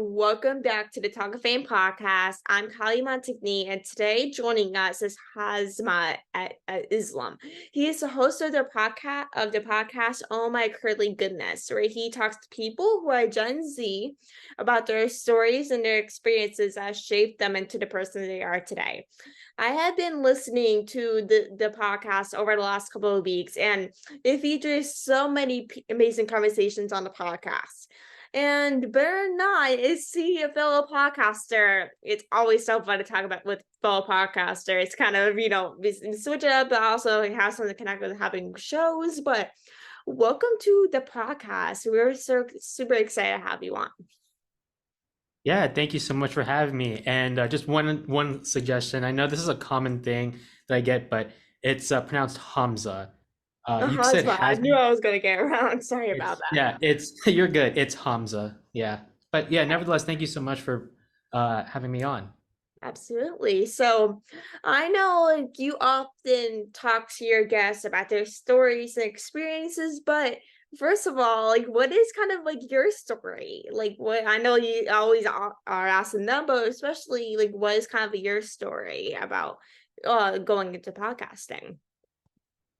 welcome back to the Talkoffame podcast. I'm Kyliemontigney, and today joining us is Hamza Islam. He is the host of the podcast Oh My Curly Goodness, where he talks to people who are Gen Z about their stories and their experiences that shaped them into the person they are today. I have been listening to the podcast over the last couple of weeks, and it features so many amazing conversations on the podcast. And better not is see a fellow podcaster. It's always so fun to talk about with fellow podcasters. It's kind of, we switch it up, but also have something to connect with having shows. But welcome to the podcast. We're so super excited to have you on. Yeah, thank you so much for having me. And just one suggestion. I know this is a common thing that I get, but it's pronounced Hamza. You said Hazma. I knew Hasmi. I was gonna get around. Sorry about It's that. yeah, it's you're good. It's Hamza. Yeah, but yeah, nevertheless, thank you so much for having me on. Absolutely. So I know like you often talk to your guests about their stories and experiences, but first of all, like what is kind of like your story? Like what I know you always are asking them, but especially like what is kind of your story about going into podcasting?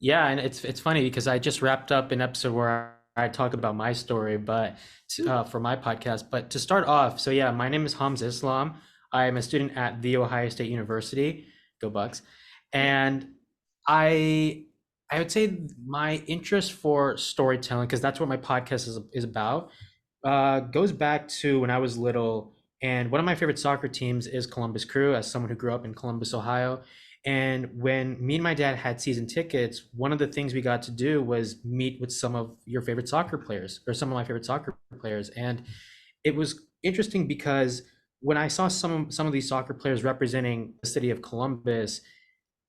Yeah, and it's funny because I just wrapped up an episode where I talk about my story, but for my podcast. But to start off, so yeah, my name is Hamza Islam. I am a student at The Ohio State University. Go Bucks! And I I would say my interest for storytelling, because that's what my podcast is about, goes back to when I was little. And one of my favorite soccer teams is Columbus Crew, as someone who grew up in Columbus, Ohio. And when me and my dad had season tickets, one of the things we got to do was meet with some of your favorite soccer players, or some of my favorite soccer players. And it was interesting because when I saw some of these soccer players representing the city of Columbus,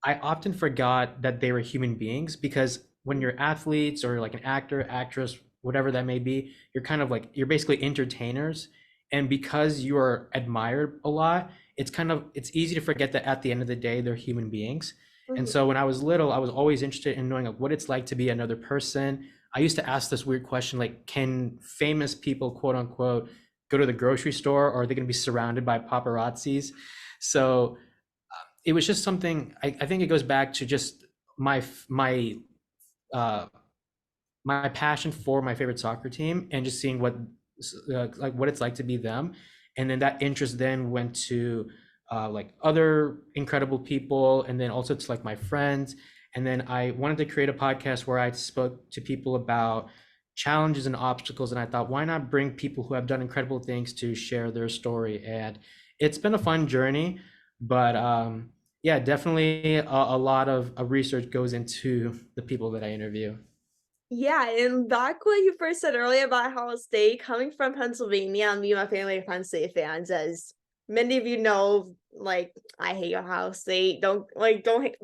I often forgot that they were human beings, because when you're athletes or like an actor, actress, whatever that may be, you're kind of like you're basically entertainers. And because you are admired a lot, it's easy to forget that at the end of the day they're human beings. And Mhm. so when I was little, I was always interested in knowing like what it's like to be another person. I used to ask this weird question like, can famous people, quote unquote, go to the grocery store, or are they going to be surrounded by paparazzis? So it was just something. I think it goes back to just my uh, my passion for my favorite soccer team, and just seeing like what it's like to be them. And then that interest then went to like other incredible people, and then also to like my friends. And then I wanted to create a podcast where I spoke to people about challenges and obstacles, and I thought, why not bring people who have done incredible things to share their story? And it's been a fun journey. But yeah, definitely a lot of research goes into the people that I interview. Yeah, and back what you first said earlier about Ohio State, coming from Pennsylvania, me and my family are Penn State fans, as many of you know, like I hate Ohio State.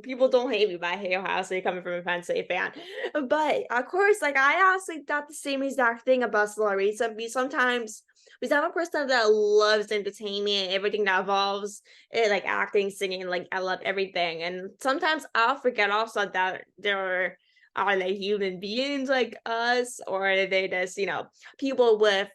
People don't hate me, but I hate Ohio State coming from a Penn State fan. But of course, like I honestly thought the same exact thing about Larissa. Because I'm a person that loves entertainment, everything that involves it, like acting, singing, like I love everything. And sometimes I'll forget also that there are they human beings like us, or are they just, people with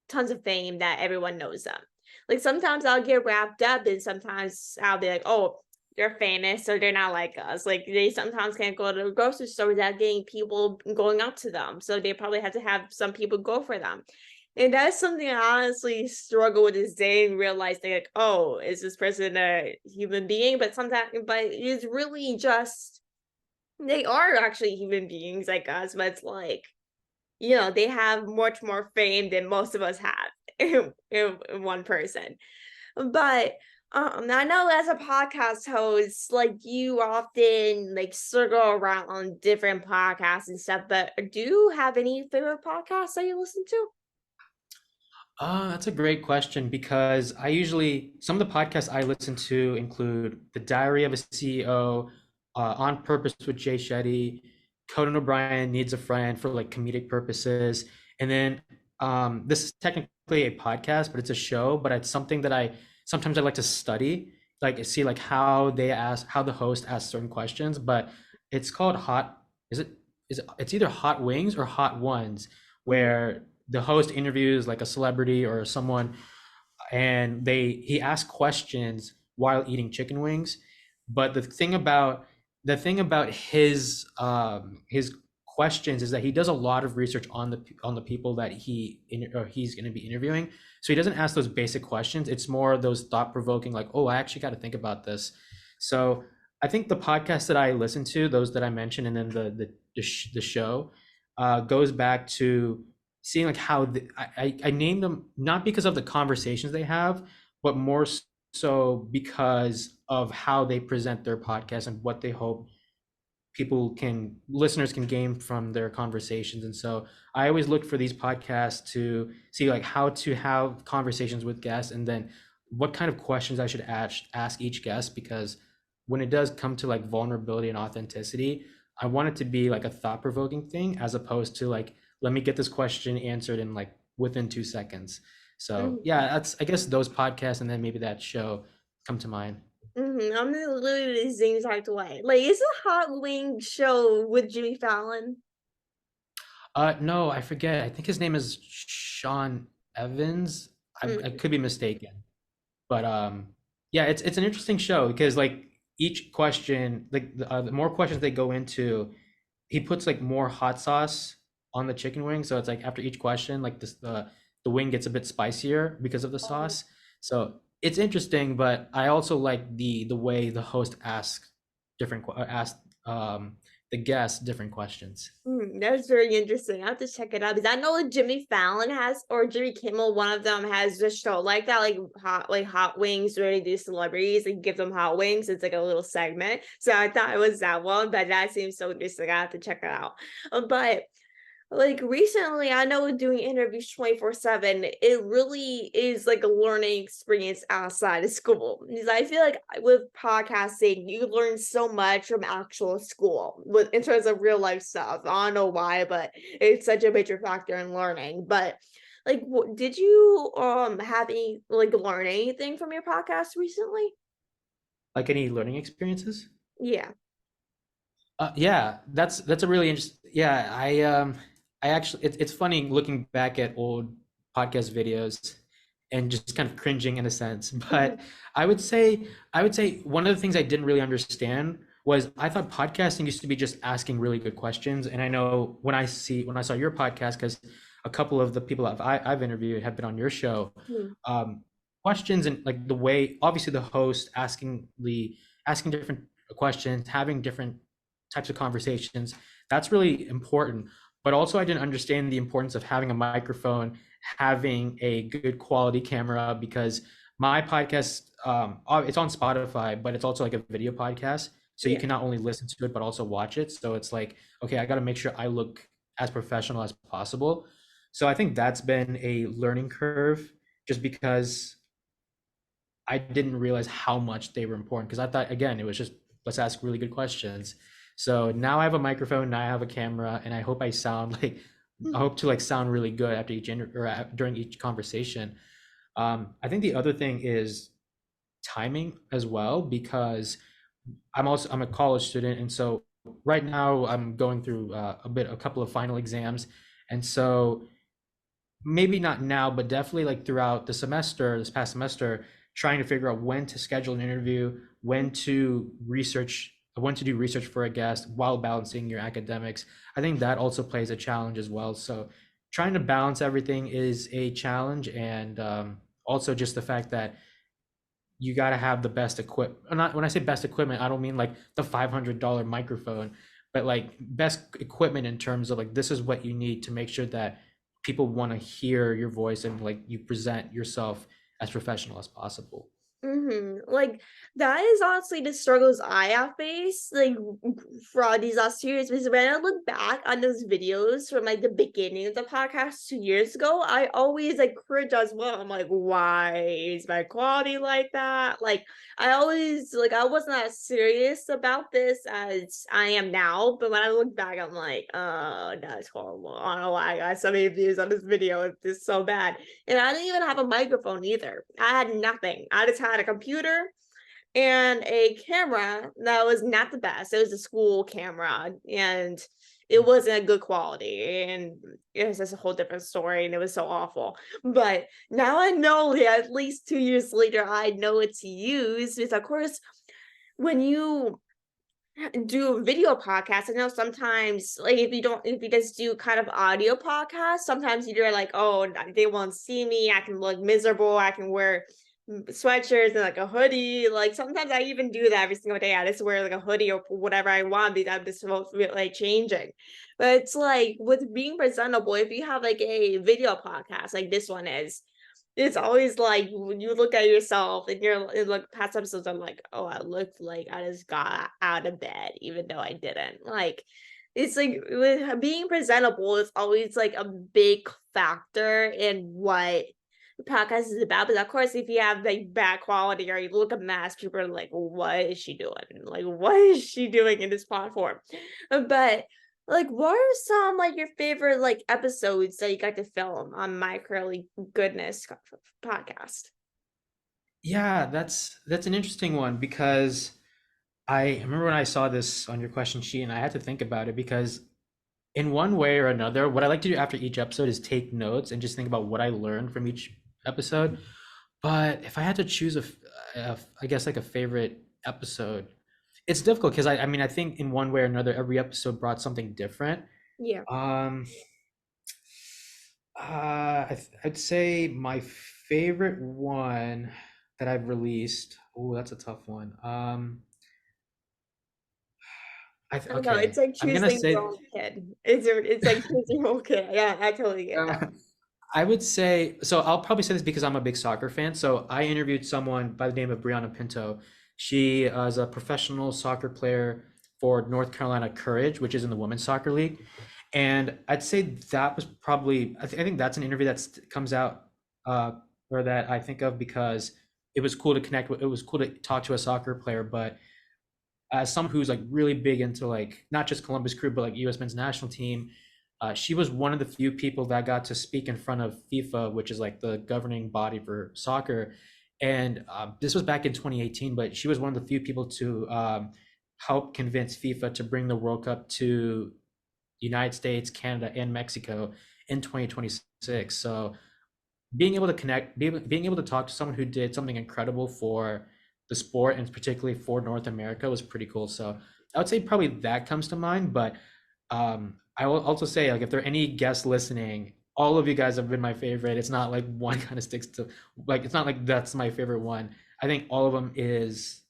tons of fame that everyone knows them? Like sometimes I'll get wrapped up, and sometimes I'll be like, oh, they're famous, so they're not like us. Like they sometimes can't go to the grocery store without getting people going up to them. So they probably have to have some people go for them. And that's something I honestly struggle with this day, and realize like, oh, is this person a human being? But it's really just they are actually human beings like us, but it's like, they have much more fame than most of us have in one person. But I know as a podcast host, like you often like circle around on different podcasts and stuff, but do you have any favorite podcasts that you listen to? That's a great question, because some of the podcasts I listen to include The Diary of a CEO, On Purpose with Jay Shetty, Conan O'Brien Needs a Friend for like comedic purposes. And then this is technically a podcast, but it's a show, but it's something that I like to study, like see like how the host asks certain questions. But it's called it's either Hot Wings or Hot Ones, Mhm. where the host interviews like a celebrity or someone and he asked questions while eating chicken wings. But the thing about his questions is that he does a lot of research on the people that he's going to be interviewing. So he doesn't ask those basic questions. It's more those thought provoking, like, oh, I actually got to think about this. So I think the podcast that I listen to, those that I mentioned, and then the show, goes back to seeing like how I named them not because of the conversations they have, but more so because of how they present their podcast and what they hope listeners can gain from their conversations. And so I always look for these podcasts to see like how to have conversations with guests, and then what kind of questions I should ask each guest, because when it does come to like vulnerability and authenticity, I want it to be like a thought-provoking thing, as opposed to like, let me get this question answered in like within 2 seconds. So Mhm. yeah, that's, I guess, those podcasts and then maybe that show come to mind. I'm literally the same exact way. Like, it's a hot wing show with Jimmy Fallon. No, I forget. I think his name is Sean Evans. I Mm, could be mistaken, but yeah, it's an interesting show because like each question, like the more questions they go into, he puts like more hot sauce on the chicken wing. So it's like after each question, like the wing gets a bit spicier because of the oh, sauce. So it's interesting, but I also like the way the host asks the guests different questions. that's very interesting. I have to check it out because I know that Jimmy Fallon has, or Jimmy Kimmel, one of them has a show like that, like hot wings, where they do celebrities and give them hot wings. It's like a little segment. So I thought it was that one, but that seems so interesting. I have to check it out. But like recently, I know doing interviews 24/7, it really is like a learning experience outside of school. Because I feel like with podcasting, you learn so much from actual school with in terms of real life stuff. I don't know why, but it's such a major factor in learning. But like, did you have any like learn anything from your podcast recently? Like any learning experiences? Yeah. Yeah, that's a really interesting. Yeah, I actually, it's funny looking back at old podcast videos and just kind of cringing in a sense. But I would say one of the things I didn't really understand was I thought podcasting used to be just asking really good questions. And I know when I saw your podcast, because a couple of the people I've interviewed have been on your show, Mhm. um, questions and like the way, obviously the host asking different questions, having different types of conversations, that's really important. But also I didn't understand the importance of having a microphone, having a good quality camera, because my podcast, it's on Spotify, but it's also like a video podcast, so you Yeah. can not only listen to it but also watch it. So it's like, okay, I got to make sure I look as professional as possible. So I think that's been a learning curve, just because I didn't realize how much they were important, because I thought, again, it was just, let's ask really good questions. So now I have a microphone, now I have a camera, and I hope to like sound really good after during each conversation. I think the other thing is timing as well, because I'm a college student, and so right now I'm going through a couple of final exams, and so maybe not now, but definitely like throughout this past semester, trying to figure out when to schedule an interview, when to do research for a guest while balancing your academics. I think that also plays a challenge as well. So trying to balance everything is a challenge, and also just the fact that you got to have the best equipment. Not when I say best equipment, I don't mean like the $500 microphone, but like best equipment in terms of like, this is what you need to make sure that people want to hear your voice and like you present yourself as professional as possible. Like, that is honestly the struggles I have faced, like, for all these last 2 years, because when I look back on those videos from, like, the beginning of the podcast 2 years ago, I always, like, cringe as well. I'm like, "Why is my quality like that?" Like, I wasn't as serious about this as I am now, but when I look back, I'm like, "Oh, that's horrible. I don't know why I got so many views on this video if it's so bad." And I didn't even have a microphone either. I had nothing. I just had a computer and a camera that was not the best. It was a school camera, and it wasn't a good quality, and it was just a whole different story, and it was so awful. But now I know that at least 2 years later, I know what to use. Because of course, when you do video podcasts, I know sometimes, like, if you just do kind of audio podcasts, sometimes you're like, "Oh, they won't see me, I can look miserable, I can wear sweatshirts and, like, a hoodie," like, sometimes I even do that every single day, I just wear, like, a hoodie or whatever I want because I'm just supposed to be, like, changing. But it's like, with being presentable, if you have, like, a video podcast like this one is, it's always like when you look at yourself and you're in like past episodes, I'm like, oh, I looked like I just got out of bed, even though I didn't. Like, it's like with being presentable is always like a big factor in what the podcast is about. But of course, if you have like bad quality or you look a mess, people are like, what is she doing? Like, what is she doing in this platform? But like, what are some, like, your favorite, like, episodes that you got to film on My Curly Goodness podcast? Yeah, that's an interesting one because I remember when I saw this on your question sheet and I had to think about it because in one way or another, what I like to do after each episode is take notes and just think about what I learned from each episode. But if I had to choose I guess like a favorite episode, it's difficult because I mean I think in one way or another every episode brought something different. Yeah. Um, I'd say my favorite one that I've released. Oh, that's a tough one. I don't know, it's Okay. like I'm gonna choosing your say own kid. It's like choosing your own kid. Yeah, I totally get that. uh, I would say so. I'll probably say this because I'm a big soccer fan. So I interviewed someone by the name of Brianna Pinto. She is a professional soccer player for North Carolina Courage, which is in the women's soccer league. And I'd say that was probably I think that's an interview that comes out uh, or that I think of because it was cool to connect with. It was cool to talk to a soccer player, but as someone who's like really big into like not just Columbus Crew but like U.S. men's national team, she was one of the few people that got to speak in front of FIFA, which is like the governing body for soccer. And this was back in 2018, but she was one of the few people to help convince FIFA to bring the World Cup to United States, Canada, and Mexico in 2026. So being able to connect, being able to talk to someone who did something incredible for the sport and particularly for North America was pretty cool. So I would say probably that comes to mind. But I will also say, like, if there are any guests listening, all of you guys have been my favorite. It's not like one kind of sticks to, like, it's not like that's my favorite one. I think all of them is,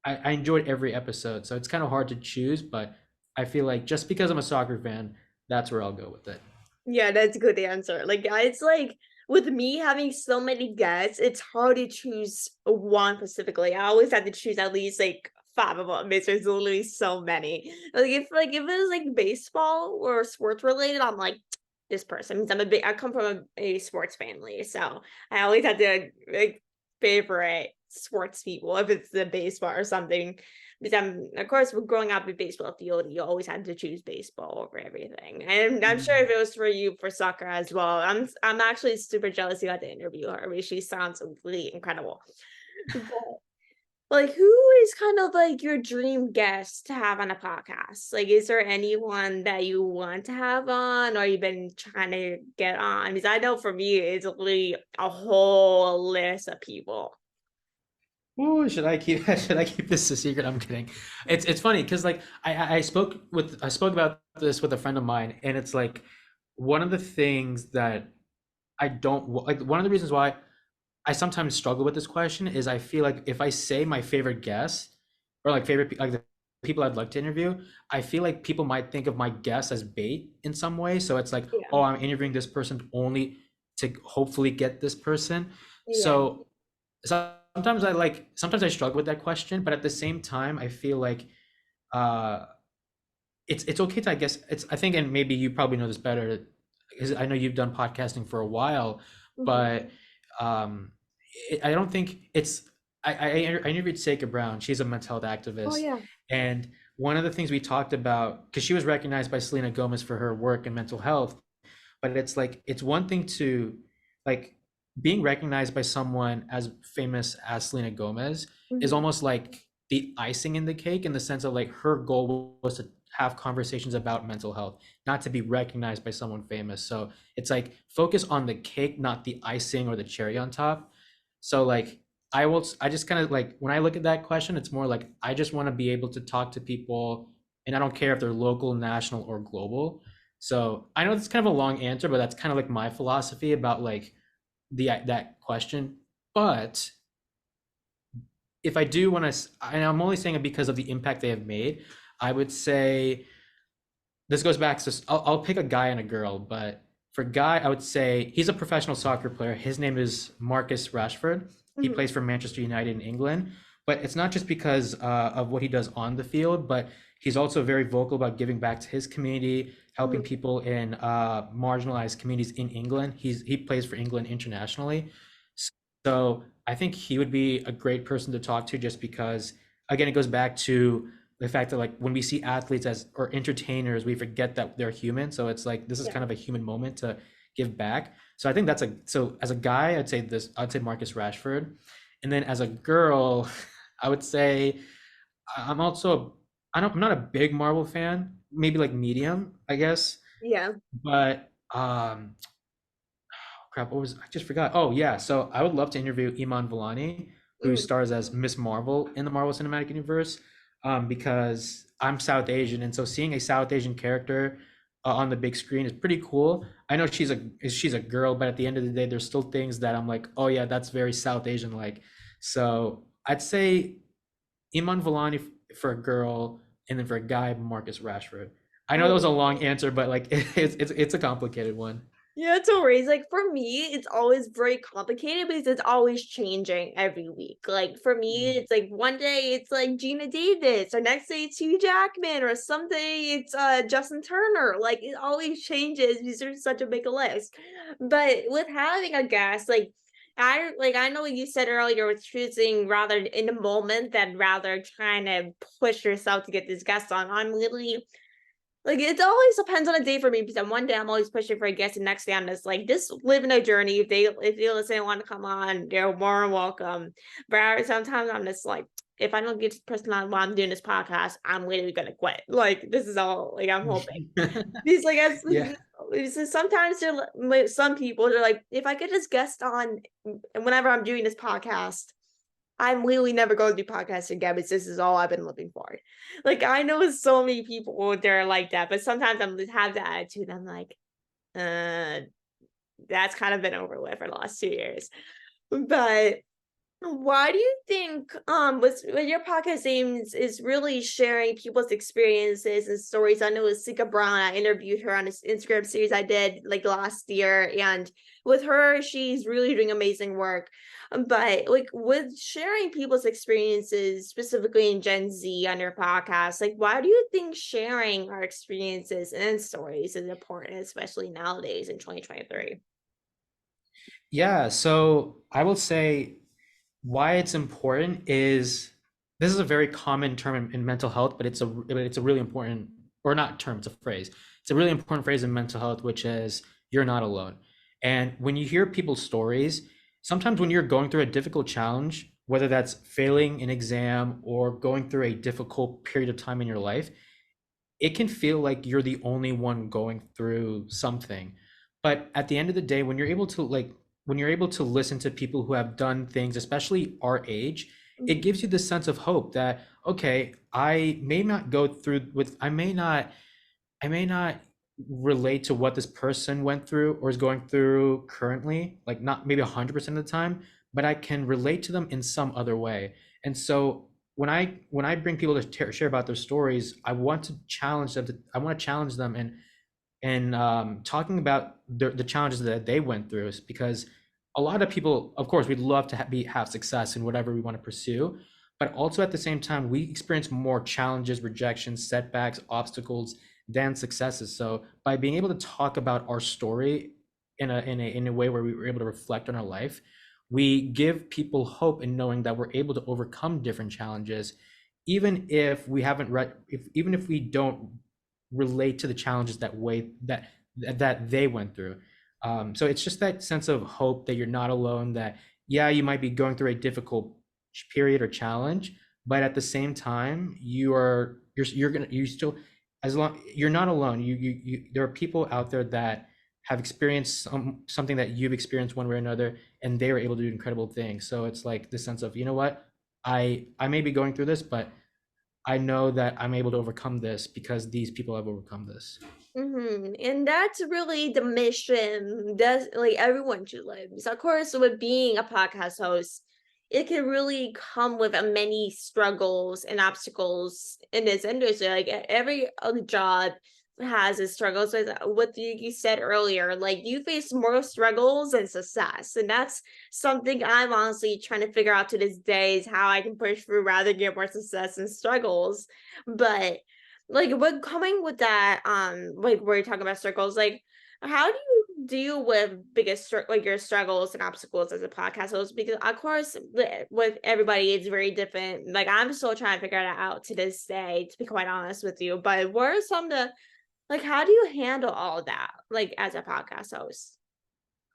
I enjoyed every episode. So it's kind of hard to choose, but I feel like just because I'm a soccer fan, that's where I'll go with it. Yeah, that's a good answer. Like, it's like with me having so many guests, it's hard to choose one specifically. I always have to choose at least like five of them because there's literally so many. Like if it was like baseball or sports related, I'm like this person. Means I come from a sports family, so I always have to like favorite sports people if it's the baseball or something. Because of course, we're growing up in baseball field, you always had to choose baseball over everything. And I'm sure if Mm. it was for you for soccer as well, I'm actually super jealous you got to interview her. I mean, she sounds really incredible. But like, who is kind of like your dream guest to have on a podcast? Like, is there anyone that you want to have on, or you've been trying to get on? Because I know for me, it's really a whole list of people. Oh, should I keep should I keep this a secret? I'm kidding. It's funny because like I spoke about this with a friend of mine, and it's like one of the things that I don't like. One of the reasons why I sometimes struggle with this question is I feel like if I say my favorite guest or like like the people I'd like to interview, I feel like people might think of my guest as bait in some way. So it's like, Yeah. oh, I'm interviewing this person only to hopefully get this person. Yeah. So sometimes I struggle with that question, but at the same time, I feel like uh it's okay to I guess it's I think and maybe you probably know this better because I know you've done podcasting for a while, Mhm. but um I don't think it's I interviewed Seka Brown. She's a mental health Oh activist, yeah. and one of the things we talked about because she was recognized by Selena Gomez for her work in mental health, but it's like it's one thing to like being recognized by someone as famous as Selena Gomez is Mhm. almost like the icing in the cake, in the sense of like her goal was to have conversations about mental health, not to be recognized by someone famous. So it's like focus on the cake, not the icing or the cherry on top. So like I just kind of like when I look at that question, it's more like I just want to be able to talk to people, and I don't care if they're local, national, or global. So I know it's kind of a long answer, but that's kind of like my philosophy about like the that question. But if I do want to, and I'm only saying it because of the impact they have made, I would say this goes back to I'll pick a guy and a girl, but for guy, I would say he's a professional soccer player. His name is Marcus Rashford. He Mhm. plays for Manchester United in England, but it's not just because of what he does on the field, but he's also very vocal about giving back to his community, helping Mhm. people in marginalized communities in England. He plays for England internationally, so I think he would be a great person to talk to, just because again it goes back to the fact that like when we see athletes as or entertainers, we forget that they're human. So it's like this is Yeah. kind of a human moment to give back. So I think that's a so as a guy, I'd say Marcus Rashford. And then as a girl, I would say I'm also I'm not a big Marvel fan, maybe like medium, I guess. Yeah. But crap, what was I just forgot? Oh yeah, so I would love to interview Iman Vellani, who Mhm. stars as Miss Marvel in the Marvel Cinematic Universe, because I'm South Asian, and so seeing a South Asian character on the big screen is pretty cool. I know she's a girl, but at the end of the day, there's still things that I'm like, oh yeah, that's very South Asian like. So I'd say Iman Vellani for a girl, and then for a guy, Marcus Rashford. I know that was Oh. a long answer, but like it's a complicated one. Yeah, it's always like for me, it's always very complicated because it's always changing every week. Like for me, it's like one day it's like Gina Davis, or next day it's Hugh Jackman, or someday it's Justin Turner. Like it always changes because there's such a big list. But with having a guest, I know you said earlier with choosing rather in the moment than rather trying to push yourself to get this guest on. I'm literally like, it always depends on a day for me because on one day I'm always pushing for a guest, and next day I'm just living a journey. If you listen and want to come on, they're more than welcome. But sometimes I'm just like, if I don't get this person on while I'm doing this podcast, I'm literally gonna quit. Like this is all like I'm hoping. Because like as Yeah. sometimes some people are like, if I get this guest on and whenever I'm doing this podcast, I'm really never going to do podcasts again because this is all I've been looking for. Like I know so many people they're like that, but sometimes I'm just have that attitude. I'm like, uh, that's kind of been over with for the last 2 years. But why do you think with your podcast aims is really sharing people's experiences and stories? I know with Sika Brown, I interviewed her on this Instagram series I did like last year, and with her, she's really doing amazing work. But like with sharing people's experiences, specifically in Gen Z on your podcast, like why do you think sharing our experiences and stories is important, especially nowadays in 2023? Yeah, so I will say why it's important is this is a very common term in mental health, but it's a really important, or not term, it's a phrase. It's a really important phrase in mental health, which is you're not alone. And when you hear people's stories, sometimes when you're going through a difficult challenge, whether that's failing an exam or going through a difficult period of time in your life, it can feel like you're the only one going through something. But at the end of the day, when you're able to listen to people who have done things, especially our age, it Mhm. gives you this sense of hope that okay, I may not go through with I may not relate to what this person went through or is going through currently, like not maybe 100% of the time, but I can relate to them in some other way. And so when I bring people to share about their stories, I want to challenge them. I want to challenge them and talking about the challenges that they went through, is because a lot of people, of course, we'd love to have success in whatever we want to pursue, but also at the same time, we experience more challenges, rejections, setbacks, obstacles than successes. So by being able to talk about our story in a way where we were able to reflect on our life, we give people hope in knowing that we're able to overcome different challenges, even if we haven't read, if even if we don't relate to the challenges that they went through. So it's just that sense of hope that you're not alone, that yeah, you might be going through a difficult period or challenge, but at the same time, you still, as long you're not alone. There are people out there that have experienced something that you've experienced one way or another, and they were able to do incredible things. So it's like this sense of, you know what, I may be going through this, but I know that I'm able to overcome this because these people have overcome this. And that's really the mission that like everyone should live. So of course, with being a podcast host, it can really come with many struggles and obstacles in this industry. Like every job has its struggles. With what you said earlier, like you face more struggles than success, and that's something I'm honestly trying to figure out to this day is how I can push through rather get more success and struggles. But like, what coming with that, like, we're talking about circles, like, how do you deal with biggest like, your struggles and obstacles as a podcast host? Because, of course, with everybody, it's very different. Like, I'm still trying to figure that out to this day, to be quite honest with you. But what are some of the like, how do you handle all of that, like, as a podcast host?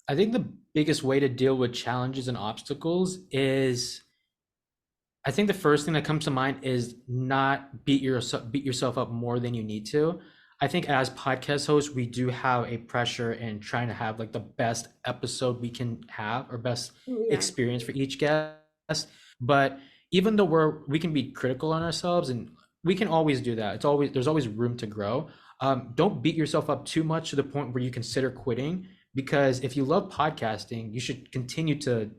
I think the biggest way to deal with challenges and obstacles is, I think the first thing that comes to mind is not beat yourself up more than you need to. I think as podcast hosts, we do have a pressure in trying to have like the best episode we can have, or best Yeah. experience for each guest. But even though we can be critical on ourselves, and we can always do that. There's always room to grow. Don't beat yourself up too much to the point where you consider quitting. Because if you love podcasting, you should continue to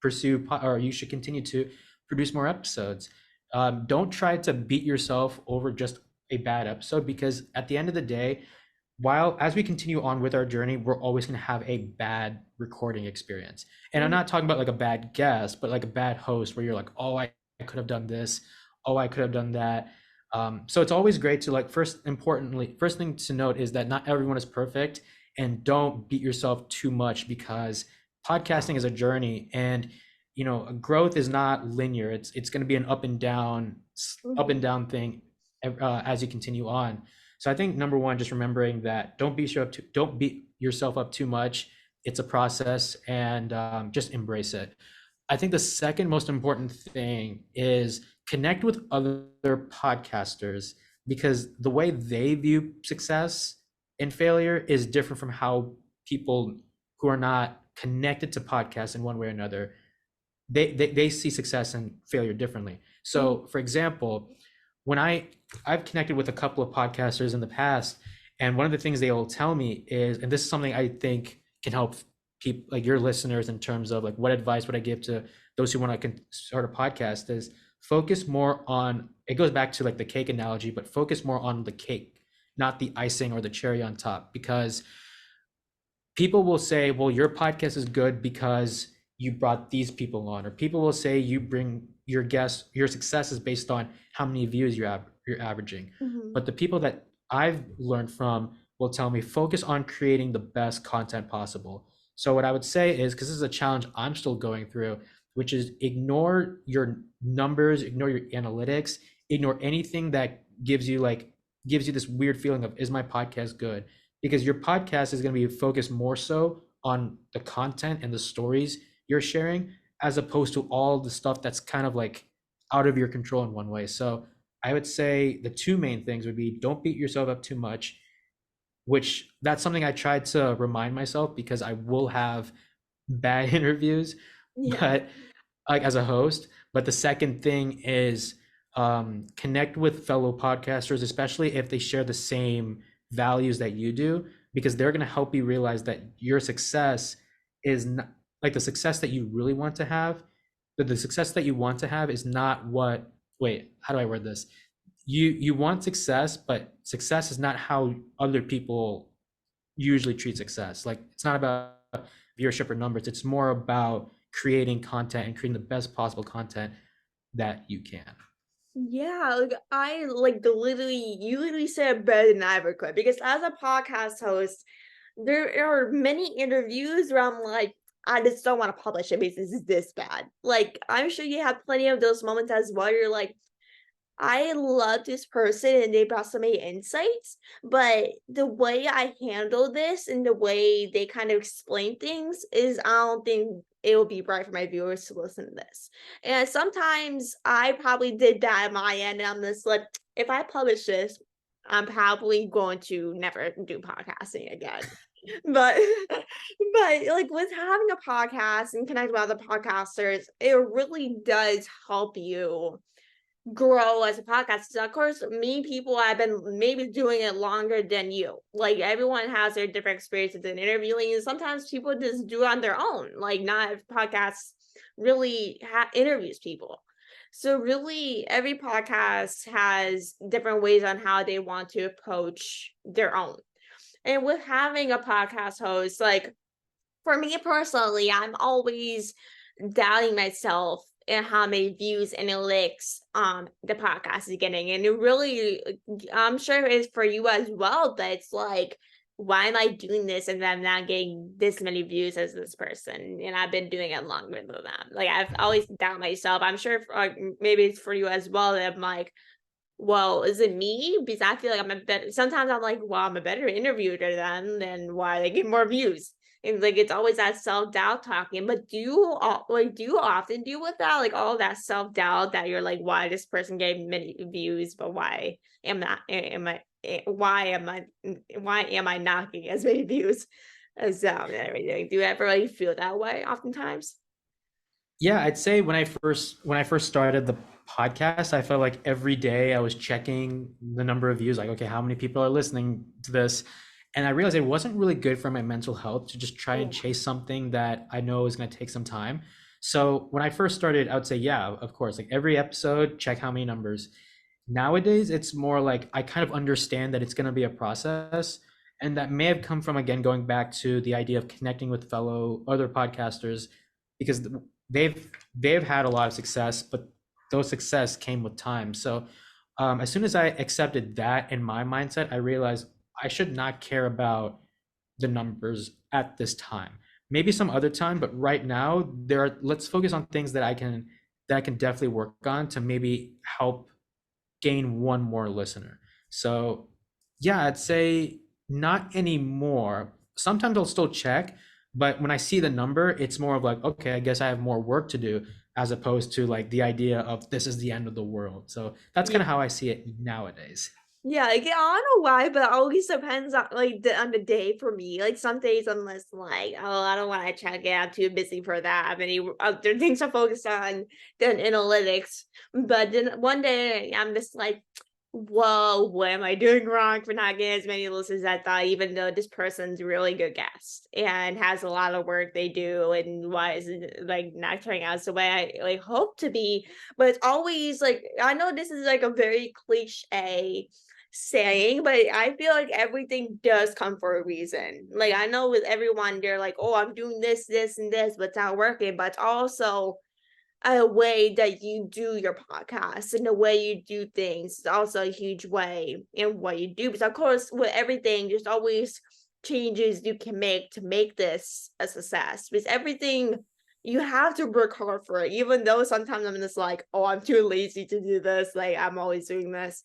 or you should continue to produce more episodes. Don't try to beat yourself over just a bad episode, because at the end of the day, while as we continue on with our journey, we're always going to have a bad recording experience. And I'm Mhm. not talking about like a bad guest, but like a bad host where you're like, oh, I could have done this, oh, I could have done that. So it's always great to, like, first thing to note is that not everyone is perfect, and don't beat yourself too much, because podcasting is a journey, and growth is not linear. It's going to be an up and Mhm. down thing as you continue on. So I think number one, just remembering that don't beat yourself up too much. It's a process, and just embrace it. I think the second most important thing is connect with other podcasters, because the way they view success and failure is different from how people who are not connected to podcasts in one way or another, they see success and failure differently. Mhm. So for example, when I've connected with a couple of podcasters in the past, and one of the things they will tell me is, and this is something I think can help people like your listeners, in terms of like what advice would I give to those who want to start a podcast, is focus more on, it goes back to like the cake analogy, but focus more on the cake, not the icing or the cherry on top. Because people will say, well, your podcast is good because you brought these people on, or people will say you bring your guests, your success is based on how many views you're averaging. Mhm. But the people that I've learned from will tell me, focus on creating the best content possible. So what I would say is, because this is a challenge I'm still going through, which is ignore your numbers, ignore your analytics, ignore anything that gives you this weird feeling of, is my podcast good? Because your podcast is going to be focused more so on the content and the stories you're sharing, as opposed to all the stuff that's kind of like out of your control in one way. So I would say the two main things would be, don't beat yourself up too much, which that's something I tried to remind myself, because I will have bad interviews, Yeah. but like as a host. But the second thing is, connect with fellow podcasters, especially if they share the same values that you do, because they're going to help you realize that your success is not like the success that you really want to have. That the success that you want to have is not what, wait, how do I word this? You want success, but success is not how other people usually treat success. Like, it's not about viewership or numbers. It's more about creating content and creating the best possible content that you can. Yeah, like I like the literally you literally said it better than I ever could, because as a podcast host, there are many interviews where I'm like, I just don't want to publish it because this is this bad. Like I'm sure you have plenty of those moments as well. You're like, I love this person and they brought so many insights, but the way I handle this and the way they kind of explain things is I don't think it will be right for my viewers to listen to this. And sometimes I probably did that at my end, and I'm just like, if I publish this, I'm probably going to never do podcasting again. But but like with having a podcast and connect with other podcasters, it really does help you grow as a podcast. So of course, me people I've been maybe doing it longer than you. Like everyone has their different experiences in interviewing, and sometimes people just do it on their own. Like not every podcast really interviews people. So really, every podcast has different ways on how they want to approach their own. And with having a podcast host, like for me personally, I'm always doubting myself and how many views and clicks the podcast is getting. And it really I'm sure it's for you as well, but it's like, why am I doing this and I'm not getting this many views as this person? And I've been doing it longer than them. Like I've always doubt myself. I'm sure maybe it's for you as well that I'm like, well, is it me? Because I feel like I'm a better sometimes I'm like, well, I'm a better interviewer than them, then why they get more views? And like it's always that self-doubt talking. But do you often deal with that? Like all that self-doubt that you're like, why this person gave many views, but why am I why am I not getting as many views as and everything? Do you ever really feel that way oftentimes? Yeah, I'd say when I first started the podcast, I felt like every day I was checking the number of views, like, okay, how many people are listening to this? And I realized it wasn't really good for my mental health to just try and Oh, chase something that I know is going to take some time. So when I first started, I would say, yeah, of course, like every episode, check how many numbers. Nowadays, it's more like I kind of understand that it's going to be a process. And that may have come from, again, going back to the idea of connecting with fellow other podcasters, because they've had a lot of success, but those success came with time. So as soon as I accepted that in my mindset, I realized I should not care about the numbers at this time. Maybe some other time, but right now let's focus on things that I can definitely work on to maybe help gain one more listener. So yeah, I'd say not anymore. Sometimes I'll still check, but when I see the number, it's more of like, okay, I guess I have more work to do, as opposed to like the idea of this is the end of the world. So that's kind of how I see it nowadays. yeah, like, yeah, I don't know why, but it always depends on like on the day for me. Like some days I'm just like, oh, I don't want to check it. I'm too busy for that. I have many other things to focus on than analytics. But then one day I'm just like, whoa, what am I doing wrong for not getting as many listens as I thought, even though this person's a really good guest and has a lot of work they do, and why is it like not turning out the way I like hope to be? But it's always like I know this is like a very cliche saying, but I feel like everything does come for a reason. Like I know with everyone, they're like, "Oh, I'm doing this, this, and this," but it's not working. But it's also a way that you do your podcast and the way you do things is also a huge way in what you do. Because of course, with everything, there's always changes you can make to make this a success. Because everything you have to work hard for it, even though sometimes I'm just like, oh, I'm too lazy to do this. Like I'm always doing this.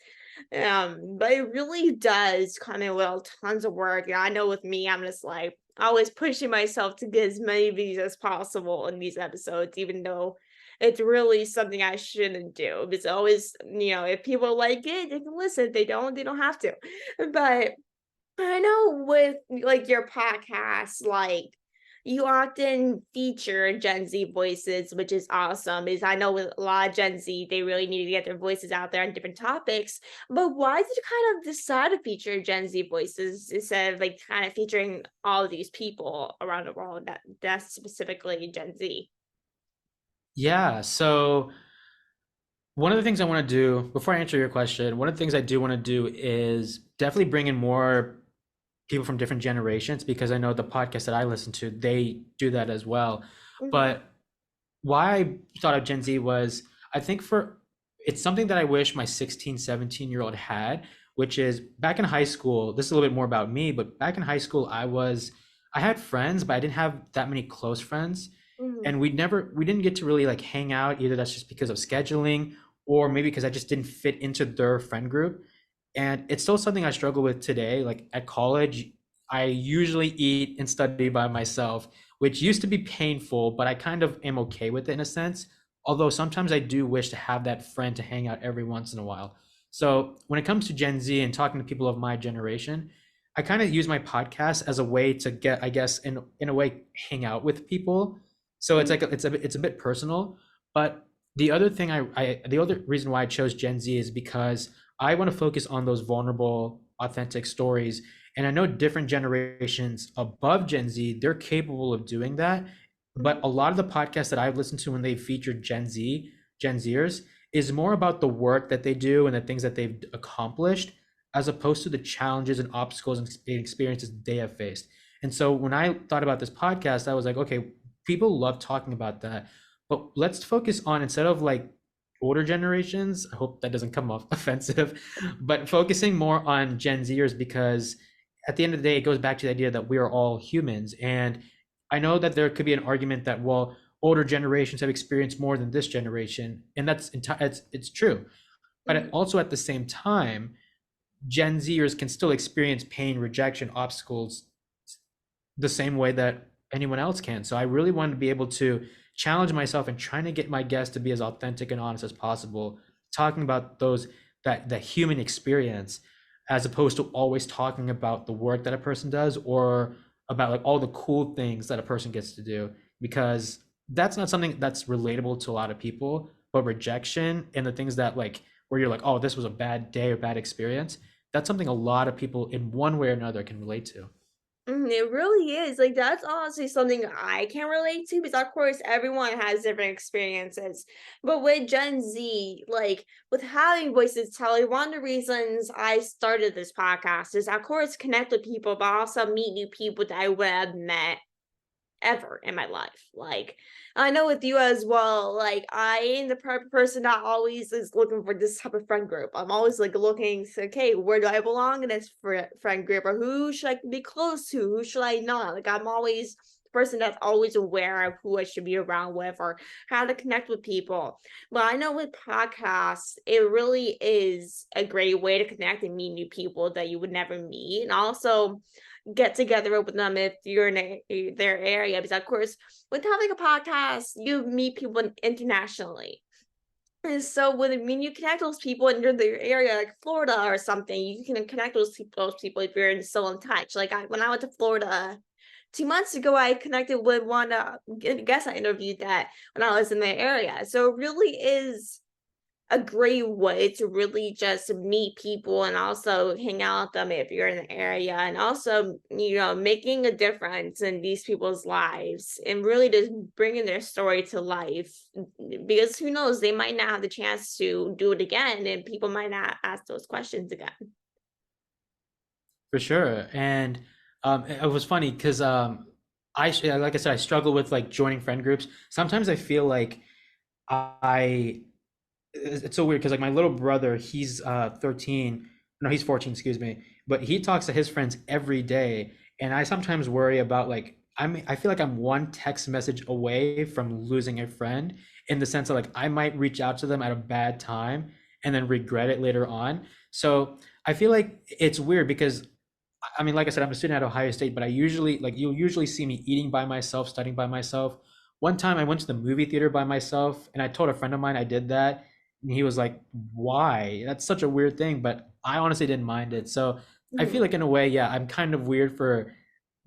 But it really does come in with tons of work. And I know with me, I'm just like always pushing myself to get as many views as possible in these episodes, even though it's really something I shouldn't do. It's always, if people like it, they can listen. If they don't have to. But I know with like your podcast, like you often feature Gen Z voices, which is awesome. Is I know with a lot of Gen Z, they really need to get their voices out there on different topics. But why did you kind of decide to feature Gen Z voices instead of like kind of featuring all of these people around the world that's specifically Gen Z? Yeah, so one of the things I want to do before I answer your question, one of the things I do want to do is definitely bring in more people from different generations, because I know the podcast that I listen to, they do that as well. Mhm. But why I thought of Gen Z was, I think it's something that I wish my 16, 17-year-old had, which is back in high school. This is a little bit more about me, but back in high school, I had friends, but I didn't have that many close friends. Mhm. And we didn't get to really like hang out. Either that's just because of scheduling, or maybe because I just didn't fit into their friend group. And it's still something I struggle with today. Like at college, I usually eat and study by myself, which used to be painful, but I kind of am okay with it in a sense. Although sometimes I do wish to have that friend to hang out every once in a while. So when it comes to Gen Z and talking to people of my generation, I kind of use my podcast as a way to get, I guess, in a way, hang out with people. So it's like it's a bit personal. But the other thing the other reason why I chose Gen Z is because I want to focus on those vulnerable, authentic stories. And I know different generations above Gen Z, they're capable of doing that. But Mhm. a lot of the podcasts that I've listened to when they've featured Gen Zers, is more about the work that they do and the things that they've accomplished, as opposed to the challenges and obstacles and experiences they have faced. And so when I thought about this podcast, I was like, okay, people love talking about that. But let's focus on, instead of like older generations, I hope that doesn't come off offensive, but focusing more on Gen Zers, because at the end of the day, it goes back to the idea that we are all humans. And I know that there could be an argument that, well, older generations have experienced more than this generation, and it's true. But Mhm. also at the same time, Gen Zers can still experience pain, rejection, obstacles the same way that anyone else can. So I really want to be able to challenge myself and trying to get my guests to be as authentic and honest as possible, talking about that human experience, as opposed to always talking about the work that a person does, or about like all the cool things that a person gets to do, because that's not something that's relatable to a lot of people. But rejection and the things that, like, where you're like, oh, this was a bad day or bad experience, that's something a lot of people in one way or another can relate to. It really is. Like, that's honestly something I can relate to because, of course, everyone has different experiences. But with Gen Z, like, with having voices tell you, one of the reasons I started this podcast is, of course, connect with people, but also meet new people that I would have met ever in my life. Like, I know with you as well, like I am the type of person that always is looking for this type of friend group. I'm always like looking to, okay, where do I belong in this friend group, or who should I be close to? Who should I not? Like, I'm always the person that's always aware of who I should be around with or how to connect with people. But I know with podcasts, it really is a great way to connect and meet new people that you would never meet. And also get together with them if you're in their area. Because of course, with having a podcast, you meet people internationally. And so when you connect those people in their area, like Florida or something, you can connect those people if you're still in touch. Like when I went to Florida 2 months ago, I connected with one guest I interviewed that when I was in the area. So it really is a great way to really just meet people and also hang out with them if you're in the area, and also, making a difference in these people's lives and really just bringing their story to life. Because who knows, they might not have the chance to do it again, and people might not ask those questions again. For sure. And it was funny because like I said, I struggle with like joining friend groups. Sometimes I feel like I it's so weird because like my little brother, he's 13, no, he's 14, excuse me, but he talks to his friends every day, and I sometimes worry about like I feel like I'm one text message away from losing a friend, in the sense of like I might reach out to them at a bad time and then regret it later on. So I feel like it's weird because I mean, like I said, I'm a student at Ohio State, but I usually, like, you'll usually see me eating by myself, studying by myself. One time I went to the movie theater by myself, and I told a friend of mine I did that, and he was like, "Why? That's such a weird thing." But I honestly didn't mind it. So I feel Mhm. like in a way, yeah, I'm kind of weird for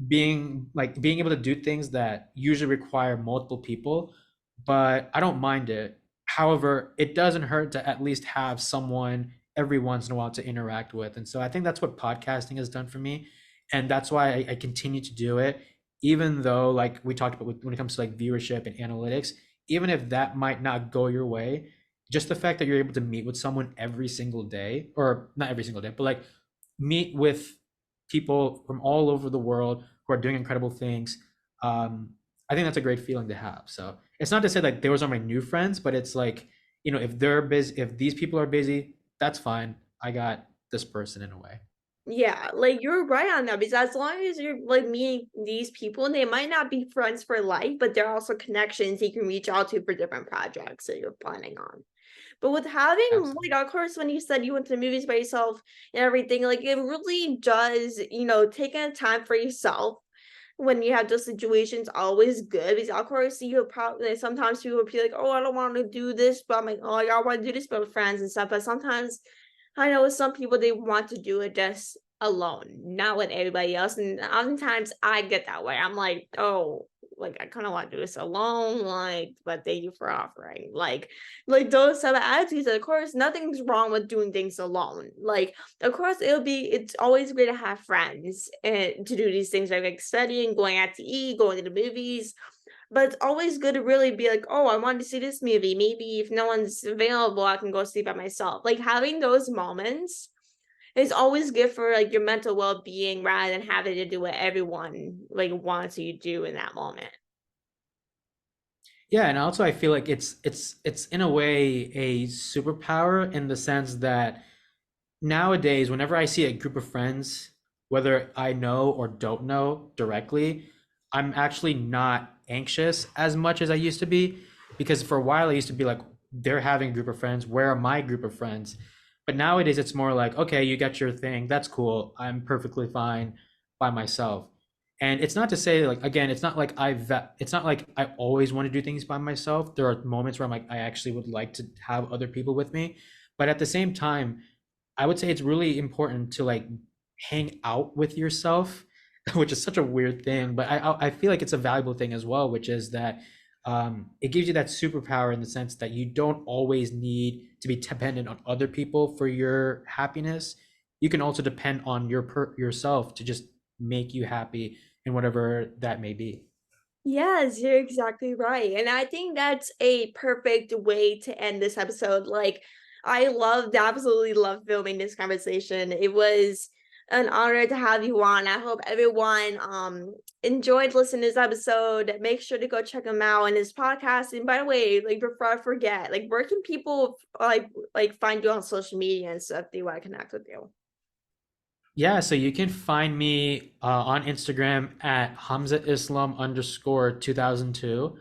being able to do things that usually require multiple people, but I don't mind it. However, it doesn't hurt to at least have someone every once in a while to interact with. And so I think that's what podcasting has done for me. And that's why I continue to do it, even though, like we talked about, when it comes to like viewership and analytics, even if that might not go your way, just the fact that you're able to meet with someone every single day, or not every single day, but like meet with people from all over the world who are doing incredible things. Um, I think that's a great feeling to have. So it's not to say that those are my new friends, but it's like, if they're busy, if these people are busy, that's fine. I got this person in a way. Yeah, like you're right on that because as long as you're like meeting these people, and they might not be friends for life, but they're also connections you can reach out to for different projects that you're planning on. But with having, Absolutely. like, of course, when you said you went to the movies by yourself and everything, like, it really does, taking time for yourself when you have those situations always good because of course you probably sometimes people would be like, oh, I don't want to do this, but I'm like, oh, y'all want to do this with friends and stuff. But sometimes I know with some people they want to do it just alone, not with everybody else. And oftentimes I get that way. I'm like, oh, like I kind of want to do this alone, like, but thank you for offering. Like those type of attitudes. Of course, nothing's wrong with doing things alone. Like, of course, it's always great to have friends and to do these things like studying, going out to eat, going to the movies. But it's always good to really be like, oh, I wanted to see this movie. Maybe if no one's available, I can go see by myself. Like having those moments is always good for like your mental well-being rather than having to do what everyone like wants you to do in that moment. Yeah, and also I feel like it's in a way a superpower in the sense that nowadays, whenever I see a group of friends, whether I know or don't know directly, I'm actually not anxious as much as I used to be. Because for a while, I used to be like, they're having a group of friends. Where are my group of friends? But nowadays, it's more like, okay, you got your thing. That's cool. I'm perfectly fine by myself. And it's not to say, like, again, it's not like I always want to do things by myself. There are moments where I'm like, I actually would like to have other people with me. But at the same time, I would say it's really important to like hang out with yourself, which is such a weird thing, but I feel like it's a valuable thing as well, which is that it gives you that superpower in the sense that you don't always need to be dependent on other people for your happiness. You can also depend on yourself to just make you happy in whatever that may be. Yes, you're exactly right. And I think that's a perfect way to end this episode. Like, absolutely loved filming this conversation. It was an honor to have you on. I hope everyone enjoyed listening to this episode. Make sure to go check him out and his podcast. And by the way, like before I forget, like where can people like find you on social media and stuff if they want to connect with you? Yeah, so you can find me on Instagram at Hamza Islam underscore 2002.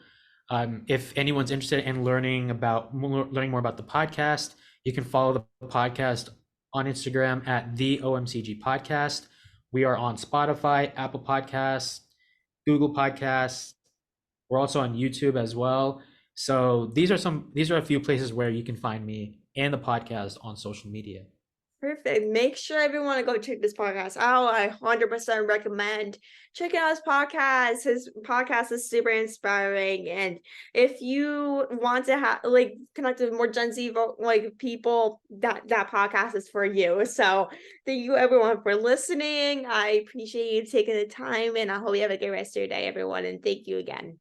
If anyone's interested in learning more about the podcast, you can follow the podcast on Instagram at the OMCG podcast. We are on Spotify, Apple Podcasts, Google Podcasts. We're also on YouTube as well. So these are a few places where you can find me and the podcast on social media. Perfect. Make sure everyone to go check this podcast out. I 100% recommend checking out his podcast. His podcast is super inspiring. And if you want to have like connect with more Gen Z like people, that podcast is for you. So thank you everyone for listening. I appreciate you taking the time and I hope you have a good rest of your day, everyone. And thank you again.